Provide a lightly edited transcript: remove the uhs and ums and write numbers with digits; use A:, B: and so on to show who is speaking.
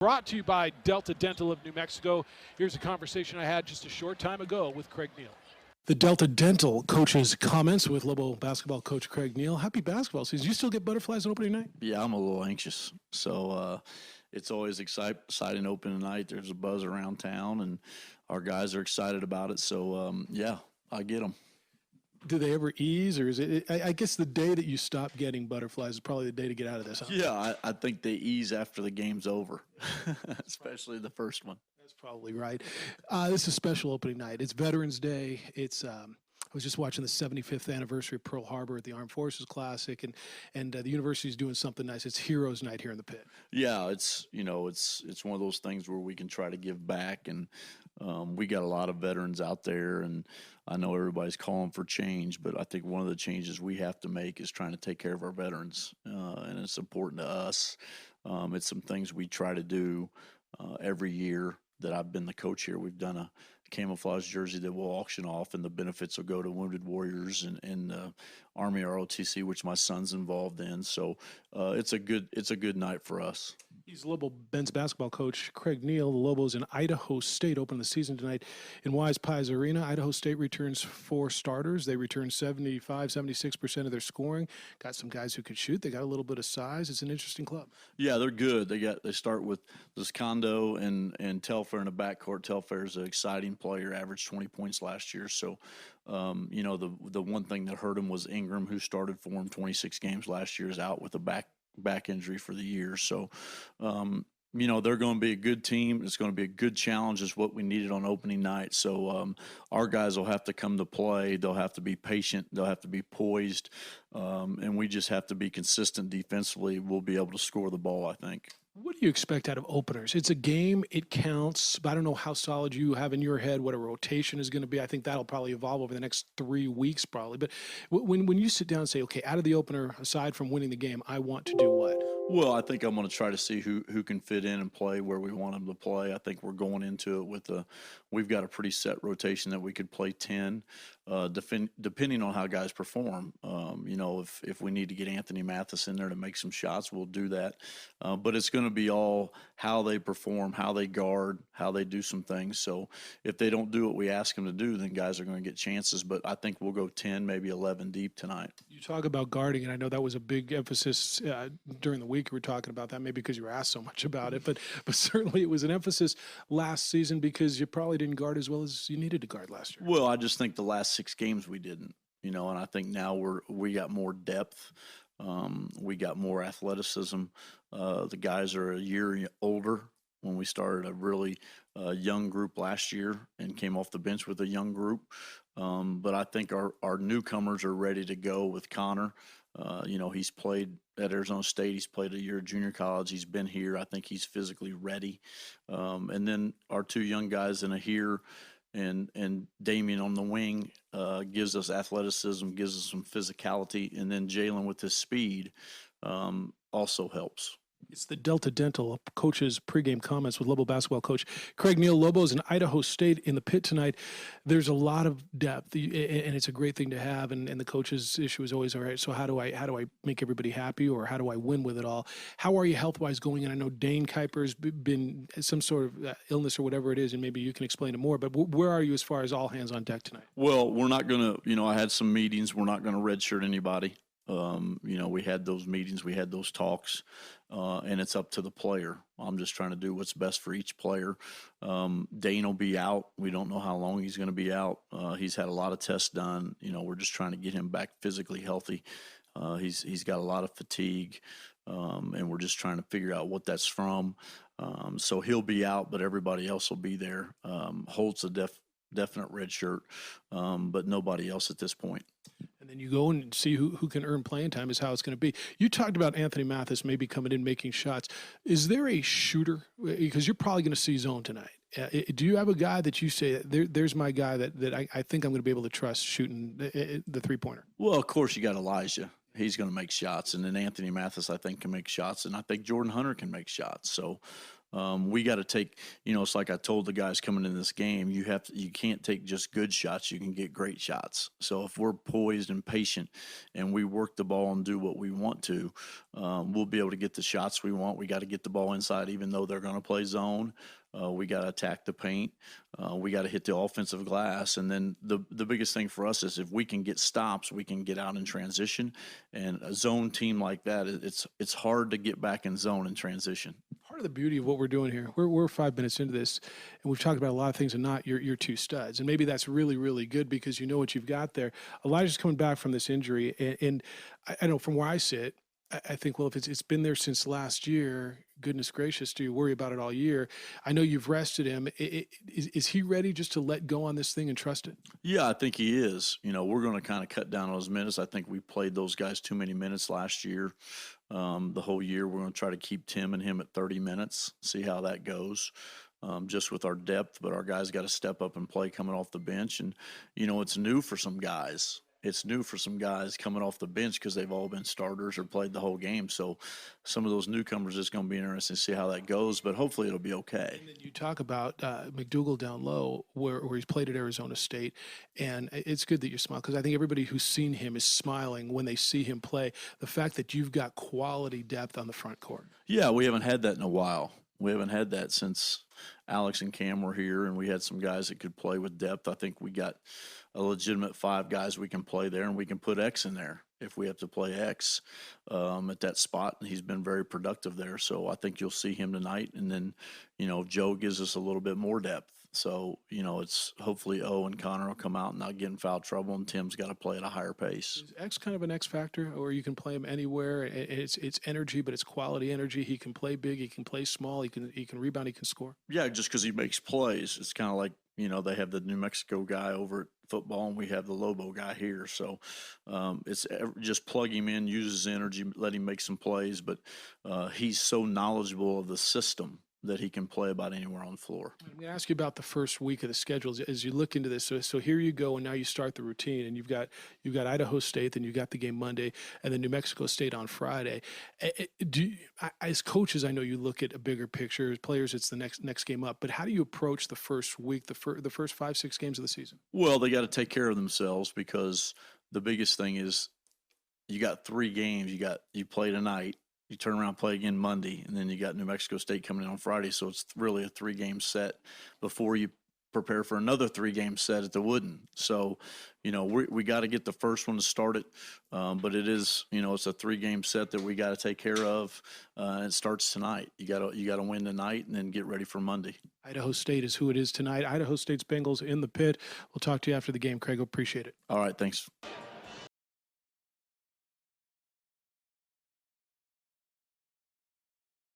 A: Brought to you by Delta Dental of New Mexico. Here's a conversation I had just a short time ago with Craig Neal. The Delta Dental coach's comments with Lobo basketball coach Craig Neal. Happy basketball season. You still get butterflies on opening night?
B: Yeah, I'm a little anxious. So it's always exciting opening night. There's a buzz around town, and our guys are excited about it. So, yeah, I get them.
A: Do they ever ease, or is it? I guess the day that you stop getting butterflies is probably the day to get out of this. Huh?
B: Yeah, I think they ease after the game's over, especially the first one.
A: That's probably right. This is a special opening night. It's Veterans Day. It's I was just watching the 75th anniversary of Pearl Harbor at the Armed Forces Classic, and the university is doing something nice. It's Heroes Night here in the pit.
B: Yeah, it's one of those things where we can try to give back, and we got a lot of veterans out there, and I know everybody's calling for change, but I think one of the changes we have to make is trying to take care of our veterans, and it's important to us. It's some things we try to do every year that I've been the coach here. We've done a camouflage jersey that we'll auction off, and the benefits will go to wounded warriors and Army ROTC, which my son's involved in. So it's a good night for us.
A: He's Lobo men's basketball coach Craig Neal. The Lobos in Idaho State open the season tonight in Wise Pies Arena. Idaho State returns 4 starters. They return 76% of their scoring. Got some guys who can shoot. They got a little bit of size. It's an interesting club.
B: Yeah, they're good. They start with Liscondo and Telfair in the backcourt. Telfair's an exciting player, averaged 20 points last year. So, the one thing that hurt him was Ingram, who started for him 26 games last year, is out with a back injury for the year. So, they're going to be a good team. It's going to be a good challenge is what we needed on opening night. So our guys will have to come to play. They'll have to be patient. They'll have to be poised. And we just have to be consistent defensively. We'll be able to score the ball, I think.
A: What do you expect out of openers? It's a game, it counts, but I don't know how solid you have in your head what a rotation is going to be. I think that'll probably evolve over the next 3 weeks probably. But when you sit down and say, okay, out of the opener, aside from winning the game, I want to do what?
B: Well, I think I'm going to try to see who can fit in and play where we want them to play. I think we're going into it with we've got a pretty set rotation that we could play 10, depending on how guys perform. If we need to get Anthony Mathis in there to make some shots, we'll do that. But it's going to be all how they perform, how they guard, how they do some things. So if they don't do what we ask them to do, then guys are going to get chances. But I think we'll go 10, maybe 11 deep tonight.
A: You talk about guarding, and I know that was a big emphasis during the week. We were talking about that, maybe because you were asked so much about it. But certainly it was an emphasis last season because you probably didn't guard as well as you needed to guard last year.
B: Well, I just think the last 6 games we didn't, and I think now we got more depth. We got more athleticism. The guys are a year older. When we started a really young group last year and came off the bench with a young group. But I think our newcomers are ready to go with Connor. He's played at Arizona State. He's played a year at junior college. He's been here. I think he's physically ready. And then our 2 young guys in here and Damian on the wing gives us athleticism, gives us some physicality. And then Jalen with his speed also helps.
A: It's the Delta Dental coach's pregame comments with Lobo basketball coach Craig Neal. Lobos in Idaho State in the pit tonight. There's a lot of depth, and it's a great thing to have. And the coach's issue is always, all right, so how do I make everybody happy, or how do I win with it all? How are you health-wise going in? I know Dane Kuiper's been some sort of illness or whatever it is, and maybe you can explain it more. But where are you as far as all hands on deck tonight?
B: Well, we're not going to, I had some meetings. We're not going to redshirt anybody. We had those meetings, we had those talks, and it's up to the player. I'm just trying to do what's best for each player. Dane will be out. We don't know how long he's going to be out. He's had a lot of tests done. We're just trying to get him back physically healthy. He's got a lot of fatigue, and we're just trying to figure out what that's from. So he'll be out, but everybody else will be there. Holt's a definite red shirt, but nobody else at this point.
A: And then you go and see who can earn playing time is how it's going to be. You talked about Anthony Mathis maybe coming in making shots. Is there a shooter? Because you're probably going to see zone tonight. Do you have a guy that you say, there's my guy that I think I'm going to be able to trust shooting the three-pointer?
B: Well, of course, you got Elijah. He's going to make shots. And then Anthony Mathis, I think, can make shots. And I think Jordan Hunter can make shots. So We got to take, it's like I told the guys coming in this game, you can't take just good shots. You can get great shots. So if we're poised and patient and we work the ball and do what we want to, we'll be able to get the shots we want. We got to get the ball inside, even though they're going to play zone. We got to attack the paint. We got to hit the offensive glass. And then the biggest thing for us is if we can get stops, we can get out in transition. And a zone team like that, it's hard to get back in zone in transition.
A: Part of the beauty of what we're doing here, we're 5 minutes into this, and we've talked about a lot of things and not your two studs. And maybe that's really, really good because you know what you've got there. Elijah's coming back from this injury, and I know from where I sit, I think, well, if it's been there since last year, goodness gracious, do you worry about it all year? I know you've rested him. Is he ready just to let go on this thing and trust it?
B: Yeah, I think he is. We're going to kind of cut down on those minutes. I think we played those guys too many minutes last year. The whole year, we're going to try to keep Tim and him at 30 minutes, see how that goes. Just with our depth, but our guys got to step up and play coming off the bench. And, it's new for some guys. It's new for some guys coming off the bench because they've all been starters or played the whole game. So some of those newcomers, it's going to be interesting to see how that goes, but hopefully it'll be okay.
A: And then you talk about McDougal down low where he's played at Arizona State, and it's good that you smile because I think everybody who's seen him is smiling when they see him play. The fact that you've got quality depth on the front court.
B: Yeah, we haven't had that in a while. We haven't had that since Alex and Cam were here, and we had some guys that could play with depth. I think we got a legitimate 5 guys we can play there, and we can put X in there if we have to play X at that spot. And he's been very productive there. So I think you'll see him tonight. And then, Joe gives us a little bit more depth. So, it's hopefully O and Connor will come out and not get in foul trouble, and Tim's got to play at a higher pace.
A: Is X kind of an X factor, or you can play him anywhere? It's energy, but it's quality energy. He can play big, he can play small, he can rebound, he can score.
B: Yeah, just because he makes plays. It's kind of like, they have the New Mexico guy over at football, and we have the Lobo guy here. So it's just plug him in, use his energy, let him make some plays. But he's so knowledgeable of the system that he can play about anywhere on the floor.
A: I'm going to ask you about the first week of the schedules as you look into this. So here you go, and now you start the routine, and you've got Idaho State, then you've got the game Monday, and then New Mexico State on Friday. As coaches, I know you look at a bigger picture. As players, it's the next game up. But how do you approach the first week, the first 5-6 games of the season?
B: Well, they got to take care of themselves because the biggest thing is you got 3 games. You play tonight. You turn around, play again Monday, and then you got New Mexico State coming in on Friday. So it's really a 3-game set before you prepare for another 3-game set at the Wooden. So, we got to get the first one to start it. But it is, it's a 3-game set that we got to take care of. And it starts tonight. You got to win tonight and then get ready for Monday.
A: Idaho State is who it is tonight. Idaho State's Bengals in the pit. We'll talk to you after the game, Craig. Appreciate it.
B: All right. Thanks.